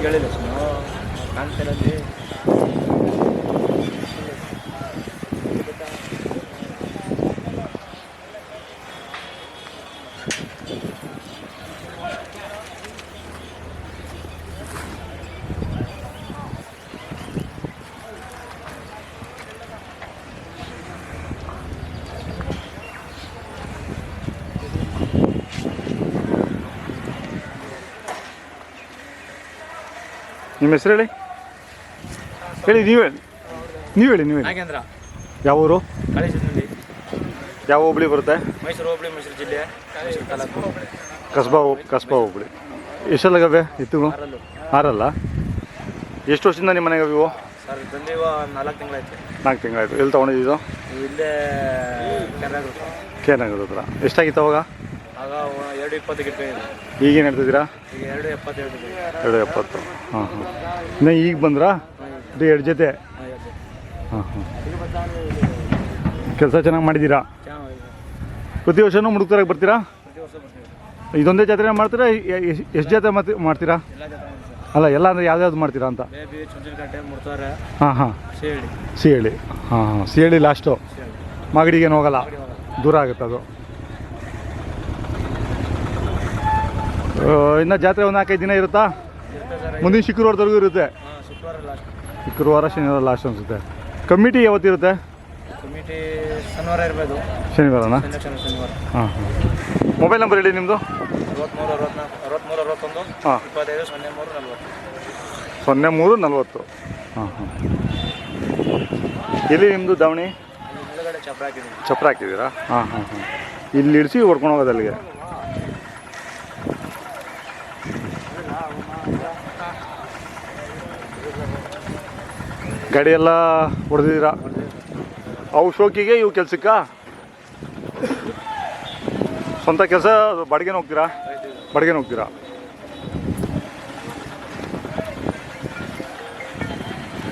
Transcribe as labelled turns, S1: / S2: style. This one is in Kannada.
S1: ಹೇಳಿಲ್ಲ ಕಾಣ್ತಿರಲ್ಲಿ
S2: ನಿಮ್ಮ ಹೆಸರು ಹೇಳಿ ಹೇಳಿ ನೀವು ಹೇಳಿ
S1: ನಾಗೇಂದ್ರ.
S2: ಯಾವ ಊರು
S1: ಕಾಲೇಜಿನಲ್ಲಿ
S2: ಯಾವ ಹೋಬಳಿ ಬರುತ್ತೆ?
S1: ಮೈಸೂರು ಹೋಬಳಿ, ಮೈಸೂರು ಜಿಲ್ಲೆ, ಮೈಸೂರು ತಾಲೂಕು,
S2: ಕಸ್ಬಾ ಹೋಬಳಿ. ಎಷ್ಟೆಲ್ಲಾಗವೆ ಎತ್ತುಗಳು? 6 ಎಷ್ಟು ವರ್ಷದಿಂದ ನಿಮ್ಮ ಮನೆಗೆ ಇವು?
S1: ಸರ್ ತಂದೆ 4 ತಿಂಗಳಾಯ್ತು.
S2: 4 ತಿಂಗಳಾಯ್ತು. ಎಲ್ಲಿ ತೊಗೊಂಡಿದ್ದು?
S1: ಇಲ್ಲೇ
S2: ಕೆ ನಗರ ಹತ್ರ. ಎಷ್ಟಾಗಿತ್ತು ಅವಾಗ?
S1: ಆಗ 2.20 ಇಟ್ಕೊಂಡಿದ್ದೆ.
S2: ಈಗೇನು ಹೇಳ್ತಿದ್ದೀರಾ?
S1: ಈಗ 2.70
S2: 2.70. ಹಾಂ ಇನ್ನು ಈಗ ಬಂದ್ರಾ? ಇದು 2 ಜೊತೆ. ಹಾಂ ಕೆಲಸ ಚೆನ್ನಾಗಿ ಮಾಡಿದ್ದೀರಾ? ಪ್ರತಿ ವರ್ಷವೂ ಮುಡುಕ್ತಾರಾಗಿ ಬರ್ತೀರಾ?
S1: ಪ್ರತಿ ವರ್ಷ ಬರ್ತೀವಿ.
S2: ಇದೊಂದೇ ಜಾತ್ರೆ ಮಾಡ್ತೀರಾ? ಎಷ್ಟು ಜಾತ್ರೆ ಮಾಡ್ತೀರಾ?
S1: ಎಲ್ಲ ಜಾತ್ರೆ
S2: ಅಲ್ಲ ಎಲ್ಲ ಅಂದರೆ ಯಾವ್ದು ಮಾಡ್ತೀರಾ ಅಂತ?
S1: ಬೇಬಿ, ಚುಂಚನಕಟ್ಟೆ, ಮುಡ್ತಾರೆ,
S2: ಸಿಹಳ್ಳಿ.
S1: ಸಿಹಳ್ಳಿ.
S2: ಸಿಹಳ್ಳಿ ಲಾಸ್ಟು. ಮಾಗಡಿಗೇನು ಹೋಗಲ್ಲ, ದೂರ ಆಗುತ್ತೆ ಅದು. ಇನ್ನು ಜಾತ್ರೆ ಒಂದು 4-5 ದಿನ ಇರುತ್ತಾ? ಮುಂದಿನ ಶುಕ್ರವಾರದವರೆಗೂ ಇರುತ್ತೆ. ಶುಕ್ರವಾರ ಶನಿವಾರ ಲಾಸ್ಟ್ ಅನಿಸುತ್ತೆ. ಕಮಿಟಿ ಯಾವತ್ತಿರುತ್ತೆ?
S1: ಕಮಿಟಿ ಶನಿವಾರ ಇರ್ಬೋದು.
S2: ಶನಿವಾರನಾ?
S1: ಶನಿವಾರ.
S2: ಮೊಬೈಲ್ ನಂಬರ್ ಹೇಳಿ ನಿಮ್ಮದು?
S1: 63 61 25 03 40.
S2: ಎಲ್ಲಿ ನಿಮ್ಮದು ದಾವಣಿ?
S1: ಹಿಂದ್ಗಡೆ ಚಪ್ರ ಹಾಕಿದ್ದೀನಿ.
S2: ಚಪ್ರ ಹಾಕಿದ್ದೀರಾ? ಇಲ್ಲಿ ಇಳಿಸಿ ಹೊಡ್ಕೊಂಡು ಹೋಗೋದು ಅಲ್ಲಿಗೆ. ಗಾಡಿ ಎಲ್ಲ ಹೊಡೆದಿದ್ದೀರಾ? ಅವು ಶೋಕಿಗೆ ಇವು ಕೆಲ್ಸಕ್ಕ? ಸ್ವಂತ ಕೆಲಸ ಬಾಡಿಗೆನ ಹೋಗ್ತೀರಾ? ಬಾಡಿಗೆನ ಹೋಗ್ತೀರಾ?